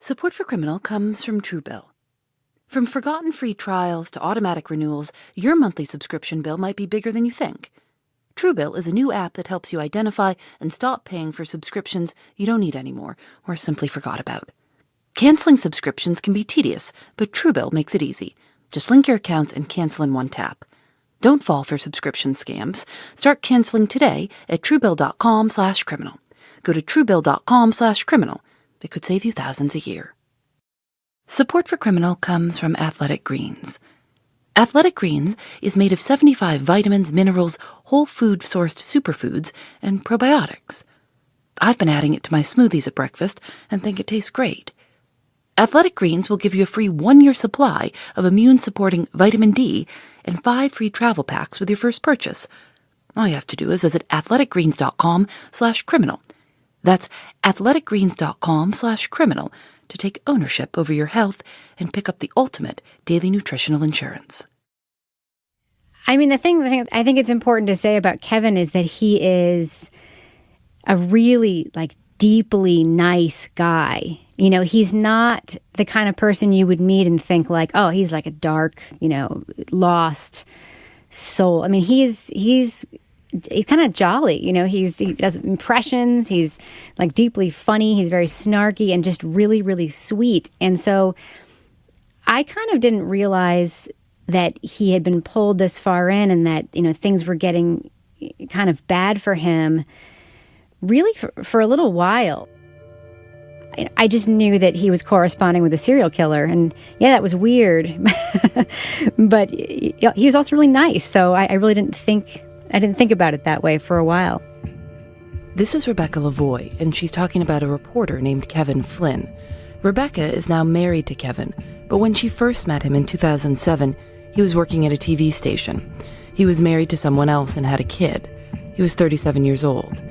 Support for Criminal comes from Truebill. From forgotten free trials to automatic renewals, your monthly subscription bill might be bigger than you think. Truebill is a new app that helps you identify and stop paying for subscriptions you don't need anymore or simply forgot about. Canceling subscriptions can be tedious, but Truebill makes it easy. Just link your accounts and cancel in one tap. Don't fall for subscription scams. Start canceling today at Truebill.com/criminal. Go to Truebill.com/criminal. It could save you thousands a year. Support for Criminal comes from Athletic Greens. Athletic Greens is made of 75 vitamins, minerals, whole food sourced superfoods, and probiotics. I've been adding it to my smoothies at breakfast and think it tastes great. Athletic Greens will give you a free 1-year supply of immune-supporting vitamin D and 5 free travel packs with your first purchase. All you have to do is visit athleticgreens.com/criminal. That's athleticgreens.com/criminal to take ownership over your health and pick up the ultimate daily nutritional insurance. I mean, the thing I think it's important to say about Kevin is that he is a really, deeply nice guy. You know, he's not the kind of person you would meet and think oh, he's like a dark, lost soul. I mean, he's kind of jolly, he does impressions. He's deeply funny. He's very snarky and just really, really sweet. And so I kind of didn't realize that he had been pulled this far in and that, things were getting kind of bad for him really for a little while. I just knew that he was corresponding with a serial killer. And yeah, that was weird. But he was also really nice. So I really didn't think about it that way for a while. This is Rebecca Lavoie, and she's talking about a reporter named Kevin Flynn. Rebecca is now married to Kevin, but when she first met him in 2007, he was working at a TV station. He was married to someone else and had a kid. He was 37 years old.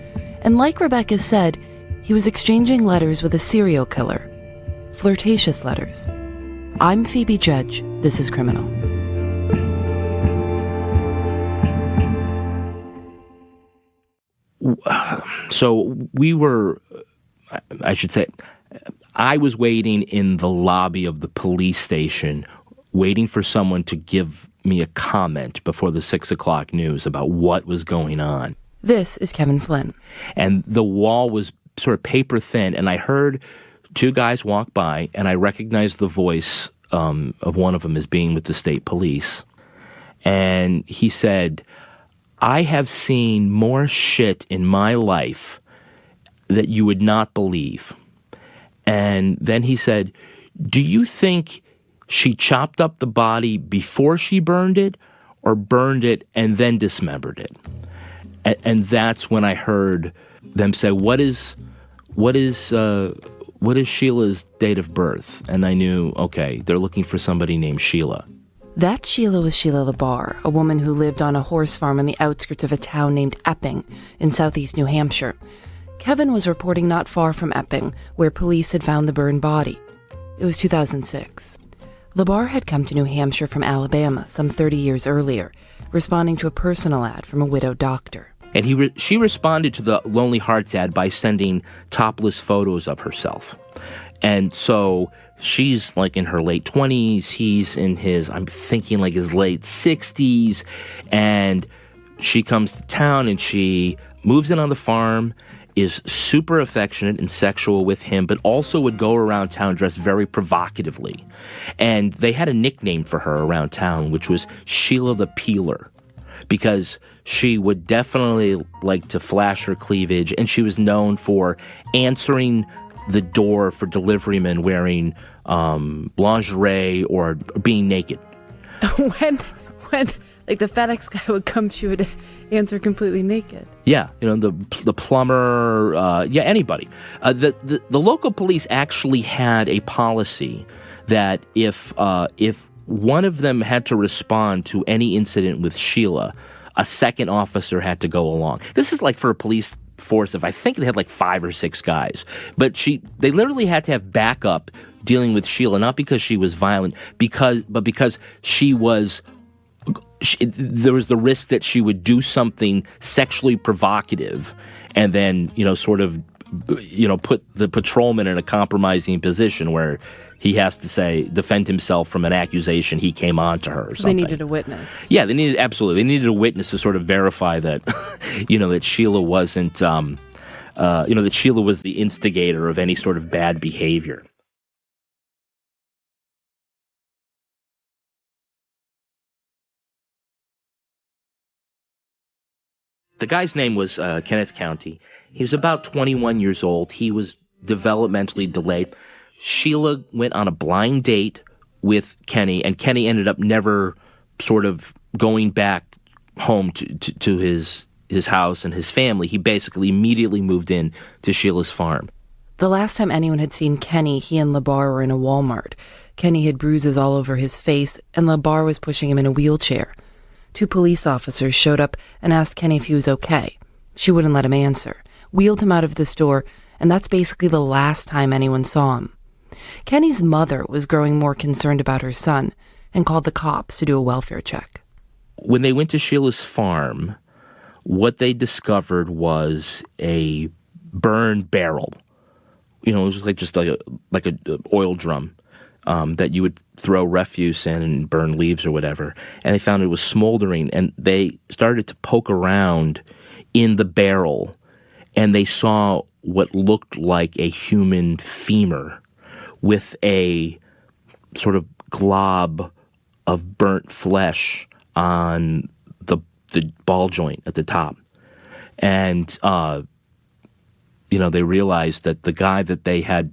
And like Rebecca said, he was exchanging letters with a serial killer. Flirtatious letters. I'm Phoebe Judge. This is Criminal. So I was waiting in the lobby of the police station, waiting for someone to give me a comment before the 6 o'clock news about what was going on. This is Kevin Flynn. And the wall was sort of paper thin, and I heard 2 guys walk by, and I recognized the voice of one of them as being with the state police. And he said, I have seen more shit in my life that you would not believe. And then he said, do you think she chopped up the body before she burned it or burned it and then dismembered it? And that's when I heard them say, what is Sheila's date of birth? And I knew, okay, they're looking for somebody named Sheila. That Sheila was Sheila LaBarre, a woman who lived on a horse farm on the outskirts of a town named Epping in southeast New Hampshire. Kevin was reporting not far from Epping, where police had found the burned body. It was 2006. LaBarre had come to New Hampshire from Alabama some 30 years earlier, responding to a personal ad from a widowed doctor. And she responded to the Lonely Hearts ad by sending topless photos of herself. And so she's in her late 20s. He's in his late 60s. And she comes to town and she moves in on the farm, is super affectionate and sexual with him, but also would go around town dressed very provocatively. And they had a nickname for her around town, which was Sheila the Peeler, because she would definitely like to flash her cleavage, and she was known for answering the door for deliverymen wearing lingerie or being naked. When the FedEx guy would come, she would answer completely naked. Yeah, the plumber, anybody. The local police actually had a policy that if one of them had to respond to any incident with Sheila, a second officer had to go along. This is for a police force of, I think they had 5 or 6 guys. But they literally had to have backup dealing with Sheila, not because she was violent, but because there was the risk that she would do something sexually provocative and then, sort of put the patrolman in a compromising position where he has to defend himself from an accusation he came on to her or something. They needed a witness. Yeah, they needed a witness to sort of verify that, that Sheila wasn't, that Sheila was the instigator of any sort of bad behavior. The guy's name was Kenneth County. He was about 21 years old. He was developmentally delayed. Sheila went on a blind date with Kenny, and Kenny ended up never sort of going back home to his house and his family. He basically immediately moved in to Sheila's farm. The last time anyone had seen Kenny, he and LaBarre were in a Walmart. Kenny had bruises all over his face, and LaBarre was pushing him in a wheelchair. 2 police officers showed up and asked Kenny if he was okay. She wouldn't let him answer, wheeled him out of the store, and that's basically the last time anyone saw him. Kenny's mother was growing more concerned about her son and called the cops to do a welfare check. When they went to Sheila's farm, what they discovered was a burned barrel. It was just like a oil drum. That you would throw refuse in and burn leaves or whatever. And they found it was smoldering, and they started to poke around in the barrel, and they saw what looked like a human femur with a sort of glob of burnt flesh on the ball joint at the top. And, they realized that the guy that they had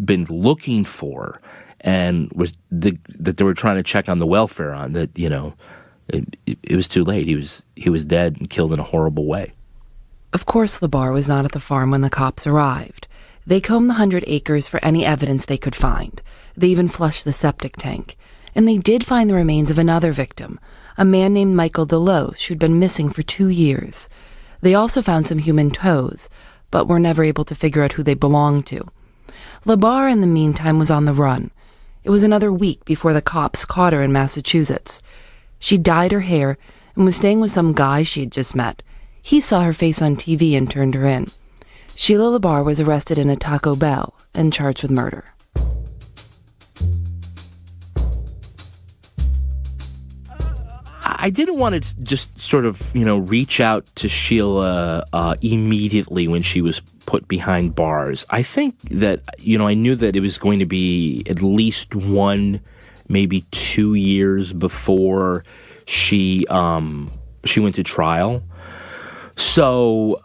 been looking for and that they were trying to check on the welfare on, that it was too late. He was dead and killed in a horrible way. Of course, LaBarre was not at the farm when the cops arrived. They combed the 100 acres for any evidence they could find. They even flushed the septic tank. And they did find the remains of another victim, a man named Michael Deloche, who'd been missing for 2 years. They also found some human toes, but were never able to figure out who they belonged to. LaBarre, in the meantime, was on the run. It was another week before the cops caught her in Massachusetts. She dyed her hair and was staying with some guy she had just met. He saw her face on TV and turned her in. Sheila LaBarre was arrested in a Taco Bell and charged with murder. I didn't want to just sort of, reach out to Sheila immediately when she was put behind bars. I think that, I knew that it was going to be at least 1, maybe 2 years before she went to trial. So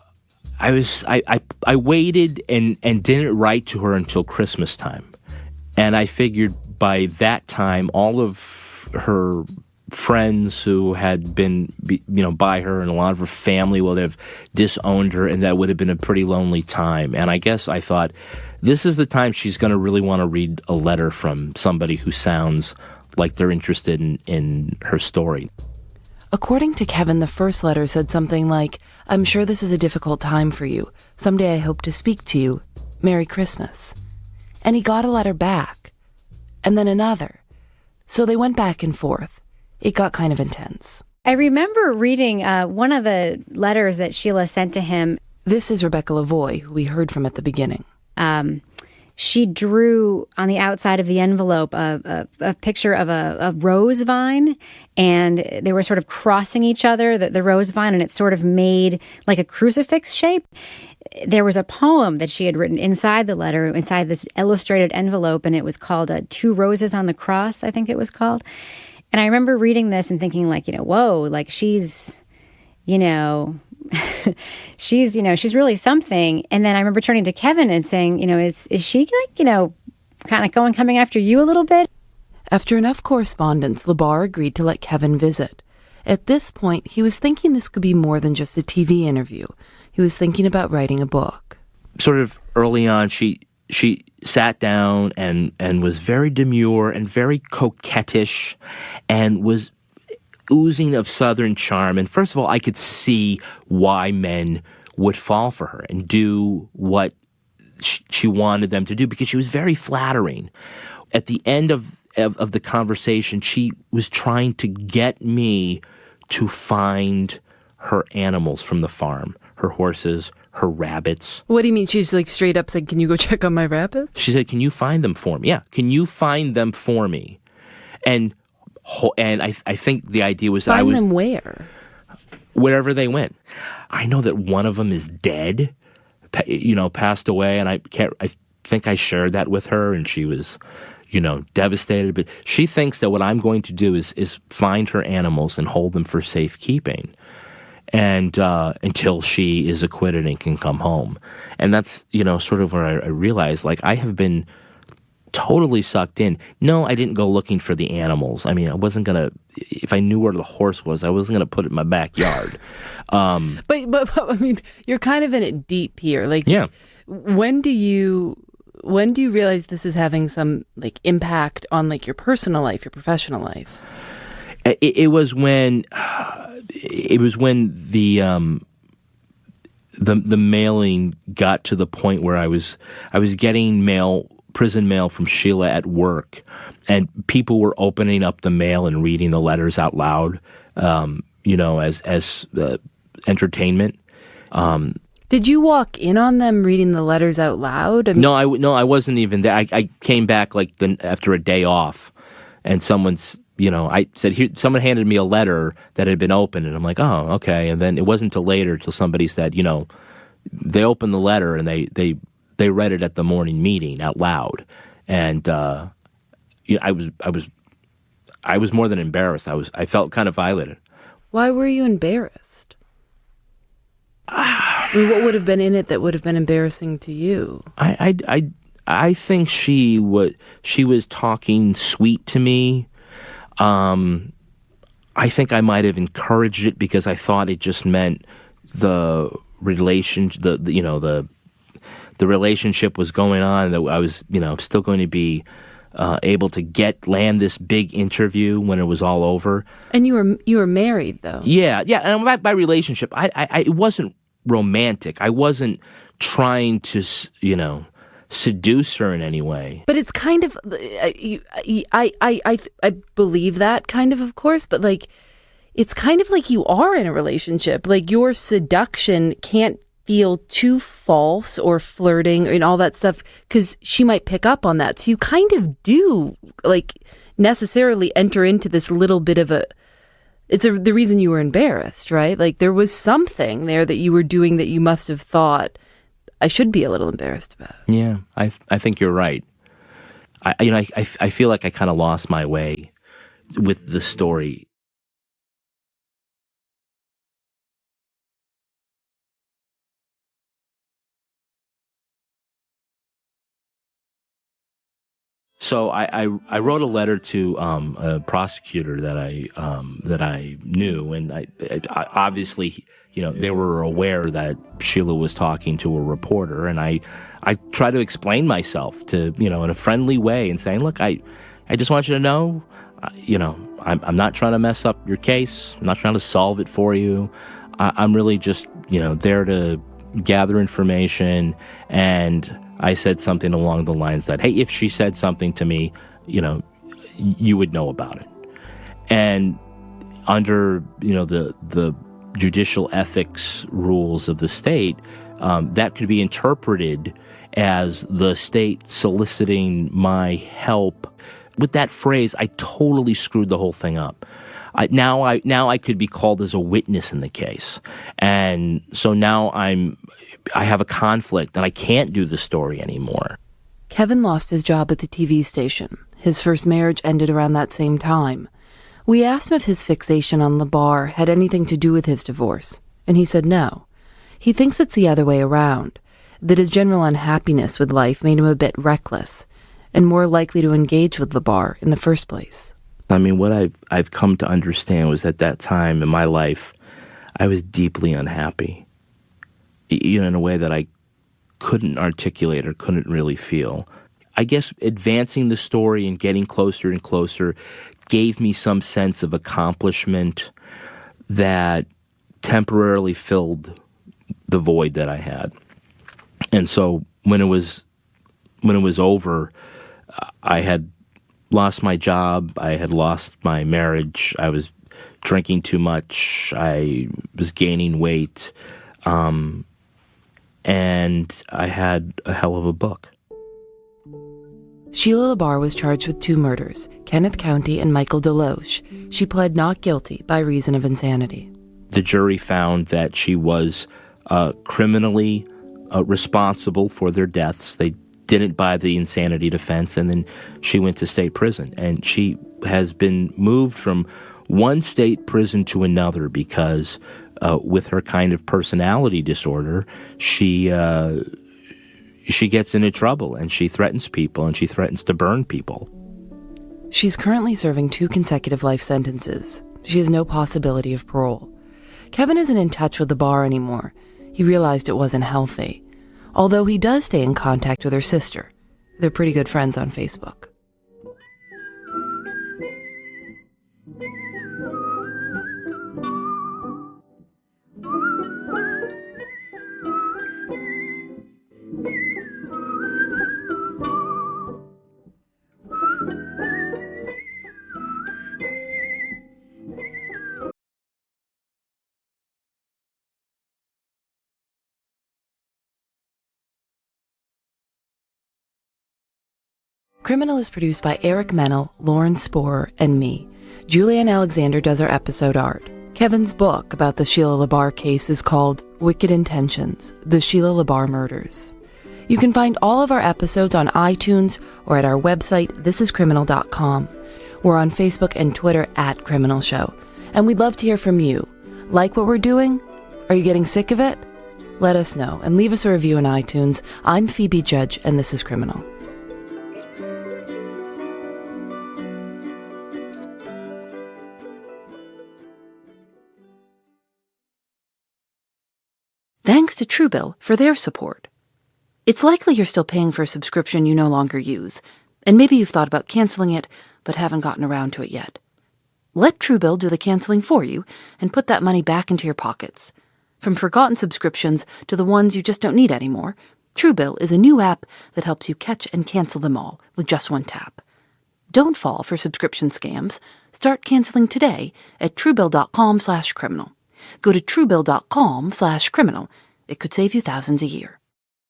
I waited and didn't write to her until Christmas time. And I figured by that time, all of her friends who had been, by her, and a lot of her family would have disowned her, and that would have been a pretty lonely time. And I guess I thought, this is the time she's going to really want to read a letter from somebody who sounds like they're interested in her story. According to Kevin, the first letter said something like, "I'm sure this is a difficult time for you. Someday I hope to speak to you. Merry Christmas." And he got a letter back. And then another. So they went back and forth. It got kind of intense. I remember reading one of the letters that Sheila sent to him. This is Rebecca Lavoie, who we heard from at the beginning. She drew on the outside of the envelope a picture of a rose vine, and they were sort of crossing each other, the rose vine, and it sort of made like a crucifix shape. There was a poem that she had written inside the letter, inside this illustrated envelope, and it was called 2 Roses on the Cross, I think it was called. And I remember reading this and thinking, whoa, she's, she's really something. And then I remember turning to Kevin and saying, is she kind of coming after you a little bit? After enough correspondence, LaBarre agreed to let Kevin visit. At this point, he was thinking this could be more than just a TV interview. He was thinking about writing a book. Sort of early on, she sat down and was very demure and very coquettish and was oozing of Southern charm. And first of all, I could see why men would fall for her and do what she wanted them to do, because she was very flattering. At the end of the conversation, she was trying to get me to find her animals from the farm, her horses, her rabbits. What do you mean? She's like straight up saying, "Can you go check on my rabbits?" She said, "Can you find them for me?" Yeah, can you find them for me? And I think the idea was Find them where? Wherever they went. I know that one of them is dead, passed away, and I think I shared that with her, and she was, devastated. But she thinks that what I'm going to do is find her animals and hold them for safekeeping, and until she is acquitted and can come home. And that's sort of where I realized, like, I have been totally sucked in. No, I didn't go looking for the animals. I mean, I wasn't gonna. If I knew where the horse was, I wasn't gonna put it in my backyard. But I mean, you're kind of in it deep here. Like, yeah. When do you realize this is having some like impact on like your personal life, your professional life? It was when the mailing got to the point where I was getting prison mail from Sheila at work, and people were opening up the mail and reading the letters out loud, as entertainment. Did you walk in on them reading the letters out loud? I mean, No, I wasn't even there. I came back after a day off, and I said, "Here." Someone handed me a letter that had been opened, and I'm like, "Oh, okay." And then it wasn't until later till somebody said, they opened the letter and they read it at the morning meeting out loud, and I was more than embarrassed. I felt kind of violated. Why were you embarrassed? I mean, what would have been in it that would have been embarrassing to you? I think she was talking sweet to me. I think I might have encouraged it because I thought it just meant the relationship was going on, that I was, still going to be able to land this big interview when it was all over. And you were married, though. Yeah. And by relationship, it wasn't romantic. I wasn't trying to, seduce her in any way. But it's kind of, I believe that kind of course, but like, it's kind of like you are in a relationship. Like, your seduction can't feel too false or flirting and all that stuff, because she might pick up on that. So you kind of do like necessarily enter into this little bit of the reason you were embarrassed, right? Like, there was something there that you were doing that you must have thought, I should be a little embarrassed about. Yeah, I think you're right. I feel like I kind of lost my way with the story. So I wrote a letter to a prosecutor that I knew, and I obviously, they were aware that Sheila was talking to a reporter, and I tried to explain myself to, in a friendly way, and saying, look, I just want you to know, I'm not trying to mess up your case. I'm not trying to solve it for you. I'm really just, there to gather information. And I said something along the lines that, hey, if she said something to me, you would know about it. And under, the judicial ethics rules of the state, that could be interpreted as the state soliciting my help. With that phrase, I totally screwed the whole thing up. Now I could be called as a witness in the case, and so now I have a conflict, and I can't do the story anymore. Kevin lost his job at the TV station. His first marriage ended around that same time. We asked him if his fixation on LaBarre had anything to do with his divorce, and he said no. He thinks it's the other way around, that his general unhappiness with life made him a bit reckless and more likely to engage with LaBarre in the first place. I mean, what I've come to understand was at that time in my life, I was deeply unhappy, in a way that I couldn't articulate or couldn't really feel. I guess advancing the story and getting closer and closer gave me some sense of accomplishment that temporarily filled the void that I had. And so when it was over, I had lost my job, I had lost my marriage, I was drinking too much, I was gaining weight, and I had a hell of a book. Sheila LaBarre was charged with 2 murders, Kenneth County and Michael Deloche. She pled not guilty by reason of insanity. The jury found that she was criminally responsible for their deaths. They didn't buy the insanity defense, and then she went to state prison. And she has been moved from one state prison to another because with her kind of personality disorder, she gets into trouble, and she threatens people, and she threatens to burn people. She's currently serving 2 consecutive life sentences. She has no possibility of parole. Kevin isn't in touch with the bar anymore. He realized it wasn't healthy. Although he does stay in contact with her sister. They're pretty good friends on Facebook. Criminal is produced by Eric Mennel, Lauren Sporer, and me. Julianne Alexander does our episode art. Kevin's book about the Sheila LaBarre case is called Wicked Intentions, The Sheila LaBarre Murders. You can find all of our episodes on iTunes or at our website, thisiscriminal.com. We're on Facebook and Twitter at Criminal Show. And we'd love to hear from you. Like what we're doing? Are you getting sick of it? Let us know and leave us a review on iTunes. I'm Phoebe Judge, and this is Criminal. Thanks to Truebill for their support. It's likely you're still paying for a subscription you no longer use, and maybe you've thought about canceling it, but haven't gotten around to it yet. Let Truebill do the canceling for you and put that money back into your pockets. From forgotten subscriptions to the ones you just don't need anymore, Truebill is a new app that helps you catch and cancel them all with just one tap. Don't fall for subscription scams. Start canceling today at Truebill.com/criminal. Go to Truebill.com/criminal. It could save you thousands a year.